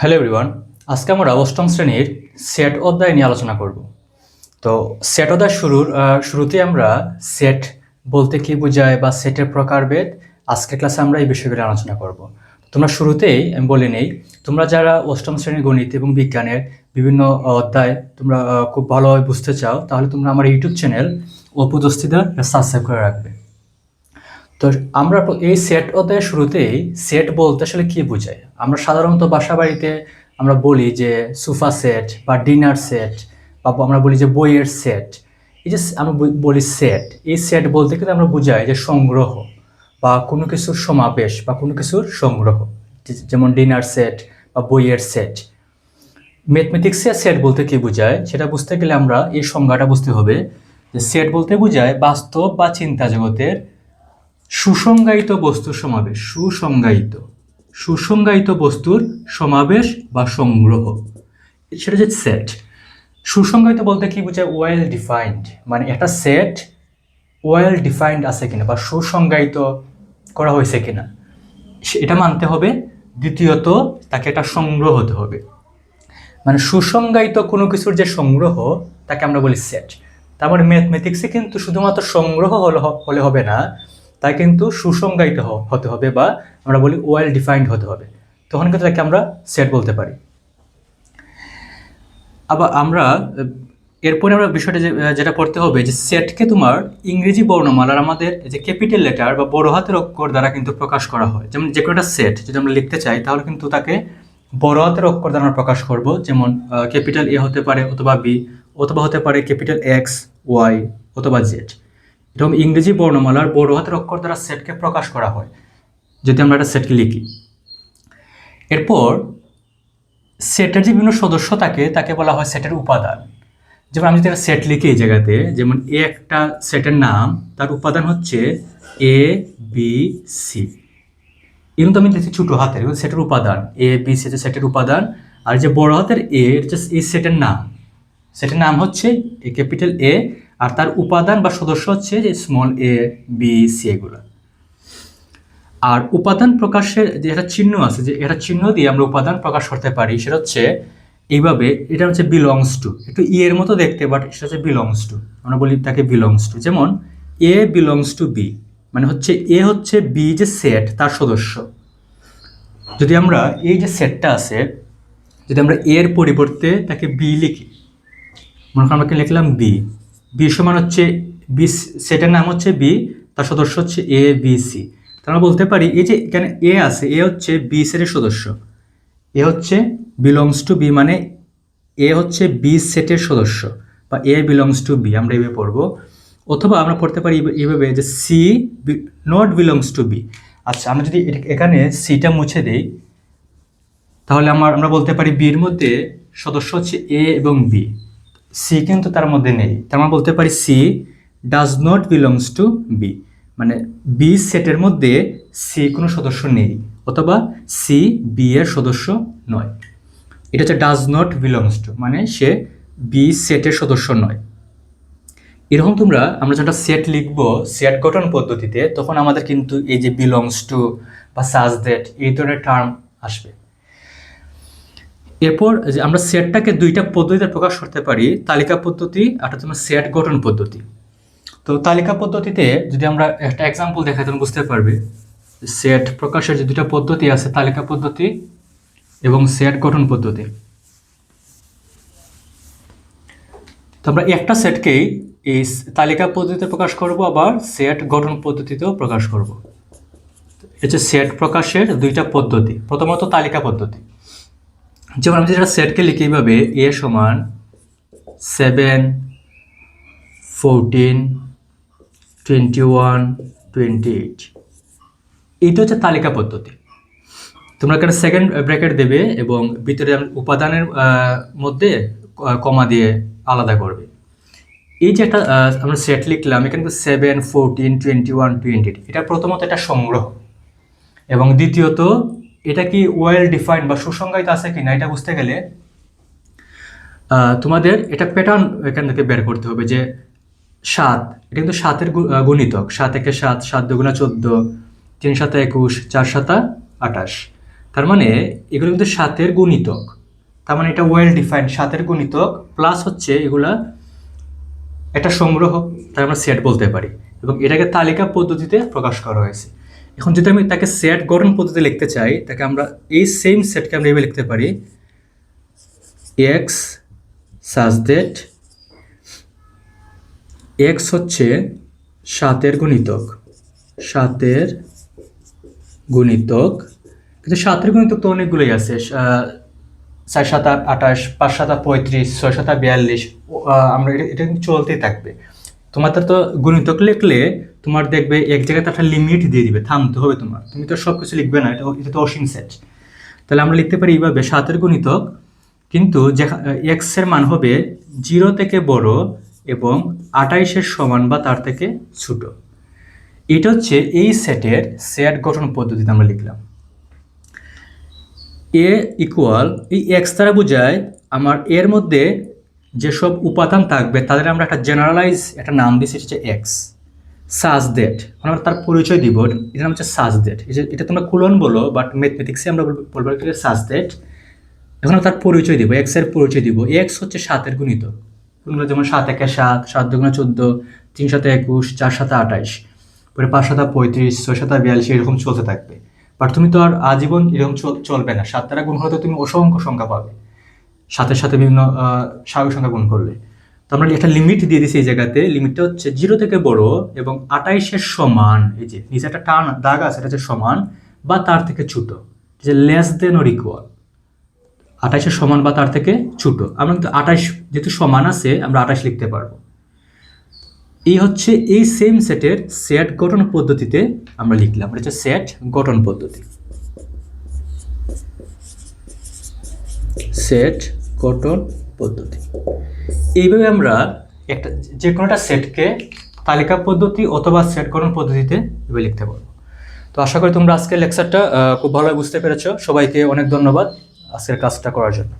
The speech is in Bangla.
হ্যালো এভরিওয়ান, আজকে আমরা অষ্টম শ্রেণীর সেট অধ্যায় নিয়ে আলোচনা করব। তো সেট অধ্যায় শুরুতে আমরা সেট বলতে কি বোঝায় বা সেটের প্রকারভেদ আজকের ক্লাসে আমরা এই বিষয়গুলো আলোচনা করব। তোমরা শুরুতেই আমি বলে নেই, তোমরা যারা অষ্টম শ্রেণীর গণিত এবং বিজ্ঞানের বিভিন্ন অধ্যায় তোমরা খুব ভালোভাবে বুঝতে চাও, তাহলে তোমরা আমার YouTube channel Apu Dastidar subscribe করে রাখবে। তো আমরা এই সেট অধ্যায়ের শুরুতেই সেট বলতে আসলে কি বোঝায়। আমরা সাধারণত বাসা বাড়িতে আমরা বলি যে সোফা সেট বা ডিনার সেট, বা আমরা বলি যে বইয়ের সেট। এই যে আমরা বলি সেট, এই সেট বলতে কিন্তু আমরা বুঝাই যে সংগ্রহ বা কোনো কিছুর সমাবেশ বা কোনো কিছুর সংগ্রহ, যেমন ডিনার সেট বা বইয়ের সেট। ম্যাথমেটিক্সে সেট বলতে কি বোঝায় সেটা বুঝতে গেলে আমরা এই সংজ্ঞাটা বুঝতে হবে যে সেট বলতে বোঝায় বাস্তব বা চিন্তা জগতের সুসংজ্ঞায়িত বস্তুর সমাবেশ। সুসংজ্ঞায়িত বস্তুর সমাবেশ বা সংগ্রহ, সেটা হচ্ছে সেট। সুসংজ্ঞায়িত বলতে কি বোঝায়? ওয়েল ডিফাইন্ড, মানে একটা সেট ওয়েল ডিফাইন্ড আছে কিনা বা সুসংজ্ঞায়িত করা হয়েছে কিনা এটা মানতে হবে। দ্বিতীয়ত তাকে একটা সংগ্রহ হতে হবে, মানে সুসংজ্ঞায়িত কোনো কিছুর যে সংগ্রহ তাকে আমরা বলি সেট। তার মানে ম্যাথমেটিক্সে কিন্তু শুধুমাত্র সংগ্রহ হলে হবে না, তাই কিন্তু সুসংজ্ঞায়িত হতে হবে, বা আমরা বলি ওয়েল ডিফাইন্ড হতে হবে, তখন কিন্তু তাকে আমরা সেট বলতে পারি। আবার আমরা এরপরে আমরা বিষয়টা যেটা পড়তে হবে যে সেটকে তোমার ইংরেজি বর্ণমালার আমাদের যে ক্যাপিটাল লেটার বা বড় হাতের অক্ষর দ্বারা কিন্তু প্রকাশ করা হয়। যেমন যে কোনো একটা সেট যদি আমরা লিখতে চাই তাহলে কিন্তু তাকে বড় হাতের অক্ষর দ্বারা আমরা প্রকাশ করব। যেমন ক্যাপিটাল এ হতে পারে, অথবা বি, অথবা হতে পারে ক্যাপিটাল এক্স, ওয়াই, অথবা জেড। এরকম ইংরেজি বর্ণমালার বড় হাতের অক্ষর দ্বারা সেটকে প্রকাশ করা হয় যদি আমরা একটা সেটকে লিখি। এরপর সেটের যে বিভিন্ন সদস্য থাকে তাকে বলা হয় সেটের উপাদান। যেমন আমি যদি একটা সেট লিখি এই জায়গাতে, যেমন এ একটা সেটের নাম, তার উপাদান হচ্ছে এ বি সি। এগুলো তো আমি লিখছি ছোটো হাতের, এগুলো সেটের উপাদান। এ বি সি হচ্ছে সেটের উপাদান, আর যে বড় হাতের এ এই সেটের নাম। সেটের নাম হচ্ছে এ ক্যাপিটাল এ, আর তার উপাদান বা সদস্য হচ্ছে যে স্মল এ বি সি এগুলো। আর উপাদান প্রকাশের যে একটা চিহ্ন আছে, যে একটা চিহ্ন দিয়ে আমরা উপাদান প্রকাশ করতে পারি, সেটা হচ্ছে এইভাবে। এটা হচ্ছে বিলংস টু, একটু ই এর মতো দেখতে, বাট সেটা হচ্ছে বিলংস টু। আমরা বলি তাকে বিলংস টু। যেমন এ বিলংস টু বি, মানে হচ্ছে এ হচ্ছে বি যে সেট তার সদস্য। যদি আমরা এই যে সেটটা আছে, যদি আমরা এর পরিবর্তে তাকে বি লিখি, মনে করেন আমরা লিখলাম বি, বি সমান হচ্ছে বি, সেটের নাম হচ্ছে বি, তার সদস্য হচ্ছে এ বি সি। আমরা বলতে পারি এই যে এখানে এ আছে, এ হচ্ছে বি সেটের সদস্য। এ হচ্ছে বিলংস টু বি, মানে এ হচ্ছে বি সেটের সদস্য, বা এ বিলংস টু বি, আমরা এইভাবে পড়বো। অথবা আমরা পড়তে পারি এইভাবে যে C not belongs to B. আচ্ছা, আমরা যদি এখানে সিটা মুছে দিই, তাহলে আমরা বলতে পারি বির মধ্যে সদস্য হচ্ছে এ এবং বি, সি কিন্তু তার মধ্যে নেই। তার আমরা বলতে পারি C does not belongs to B, মানে বি সেটের মধ্যে সি কোনো সদস্য নেই, অথবা সি বি এর সদস্য নয়। এটা হচ্ছে ডাজ নট বিলংস টু, মানে সে বি সেটের সদস্য নয়। এরকম আমরা যেটা সেট লিখব সেট গঠন পদ্ধতিতে, তখন আমাদের কিন্তু এই যে বিলংস টু বা সাজ দ্যাট এই ধরনের টার্ম আসবে। এরপর যে আমরা সেটটাকে দুইটা পদ্ধতিতে প্রকাশ করতে পারি, তালিকা পদ্ধতি আর তোমার সেট গঠন পদ্ধতি। তো তালিকা পদ্ধতিতে যদি আমরা একটা এক্সাম্পল দেখাই তুমি বুঝতে পারবে। সেট প্রকাশের যে দুইটা পদ্ধতি আছে, তালিকা পদ্ধতি এবং সেট গঠন পদ্ধতি। তো আমরা একটা সেটকেই এই তালিকা পদ্ধতিতে প্রকাশ করব, আবার সেট গঠন পদ্ধতিতেও প্রকাশ করব। এটা হচ্ছে সেট প্রকাশের দুইটা পদ্ধতি। প্রথমত তালিকা পদ্ধতি। যেমন আমি যেটা সেটকে লিখি এইভাবে, এ সমান 7, 14, 21, 28। এইটা হচ্ছে তালিকা পদ্ধতি। তোমরা এখানে সেকেন্ড ব্র্যাকেট দেবে এবং ভিতরে উপাদানের মধ্যে কমা দিয়ে আলাদা করবে। এই যে একটা আমরা সেট লিখলাম, এখানে 7, 14, 21, 28, এটা প্রথমত এটা সংগ্রহ, এবং দ্বিতীয়ত এটা কি ওয়েল ডিফাইন্ড বা সুসংজ্ঞায়িত আছে কিনা এটা বুঝতে গেলে তোমাদের এটা প্যাটার্ন এখান থেকে বের করতে হবে। যে 7, এটা কিন্তু 7-এর গুণিতক, 7 একে 7, 7 দুগুণা 14, 3 7 21, 4 7 28। তার মানে এগুলো কিন্তু 7-এর গুণিতক। তার মানে এটা ওয়েল ডিফাইন্ড 7-এর গুণিতক প্লাস হচ্ছে এগুলা একটা সংগ্রহ, তাই আমরা সেট বলতে পারি, এবং এটাকে তালিকা পদ্ধতিতে প্রকাশ করা হয়েছে। এখন যদি আমি তাকে সেট গঠন পদ্ধতিতে লিখতে চাই, তাকে আমরা এই সেম সেটকে আমরা এভাবে লিখতে পারি এক্স সাজ দ্যাট এক্স হচ্ছে 7-এর গুণিতক, 7-এর গুণিতক, কিন্তু 7-এর গুণিতক তো অনেকগুলোই আছে, 4 7 28, 5 7 35, 6 7 42, আমরা এটা কিন্তু চলতেই থাকবে। তোমার তো গুণিতক লিখলে তোমার দেখবে এক জায়গায় একটা লিমিট দিয়ে দিবে, থামতে হবে তোমার, তুমি তো সব কিছু লিখবে না, এটা তো অসীম সেট। তাহলে আমরা লিখতে পারি এইভাবে 7-এর গুণিতক, কিন্তু এক্স এর মান হবে 0 থেকে বড় এবং 28-এর সমান বা তার থেকে ছোট। এটা হচ্ছে এই সেটের সেট গঠন পদ্ধতিতে আমরা লিখলাম। এ ইকুয়াল এই এক্স দ্বারা বোঝায় আমার এর মধ্যে যেসব উপাদান থাকবে তাদের আমরা একটা জেনারেলাইজ একটা নাম দিচ্ছি, হচ্ছে এক্স সাজ দ্যাট। আমরা তার পরিচয় দিব, এটার নাম হচ্ছে সাজ দ্যাট। এটা তোমরা কুলন বলো, বাট ম্যাথমেটিক্সে আমরা বলবো সাজ দ্যাট। এখন তার পরিচয় দিব, এক্স এর পরিচয় দিব। এক্স হচ্ছে 7-এর গুণিতক, কোনগুলো যেমন 7 একে 7, 7 দুগুণে 14, 3 7 21, 4 7 28, পরে 5 7 35, 6 7 42, এরকম চলতে থাকবে। বাট তুমি তো আর আজীবন এরকম চলবে না, 7 দ্বারা গুণ হলে তো তুমি অসংখ্য সংখ্যা পাবে, 7-এর সাথে বিভিন্ন স্বাভাবিক সংখ্যা গুণ করলে। তো আমরা একটা লিমিট দিয়ে দিছি এই জায়গাতে, লিমিটটা হচ্ছে 0 থেকে বড় এবং 28-এর সমান, এই যে নিচে একটা টান দাগ আছে, এটা হচ্ছে সমান বা তার থেকে ছোট, যে লেস দেন অর ইকুয়াল, 28-এর সমান বা তার থেকে ছোট। আমরা কিন্তু 28 যেহেতু সমান আছে, আমরা 28 লিখতে পারবো। এই হচ্ছে এই সেম সেটের সেট গঠন পদ্ধতিতে আমরা লিখলাম, এটা হচ্ছে সেট গঠন পদ্ধতি, সেট গঠন পদ্ধতি। এইভাবে আমরা একটা যে কোনো একটা সেটকে তালিকা পদ্ধতি অথবা সেট গঠন পদ্ধতিতে এভাবে লিখতে পারবো। তো আশা করি তোমরা আজকের লেকচারটা খুব ভালোভাবে বুঝতে পেরেছো। সবাইকে অনেক ধন্যবাদ আজকের কাজটা করার জন্য।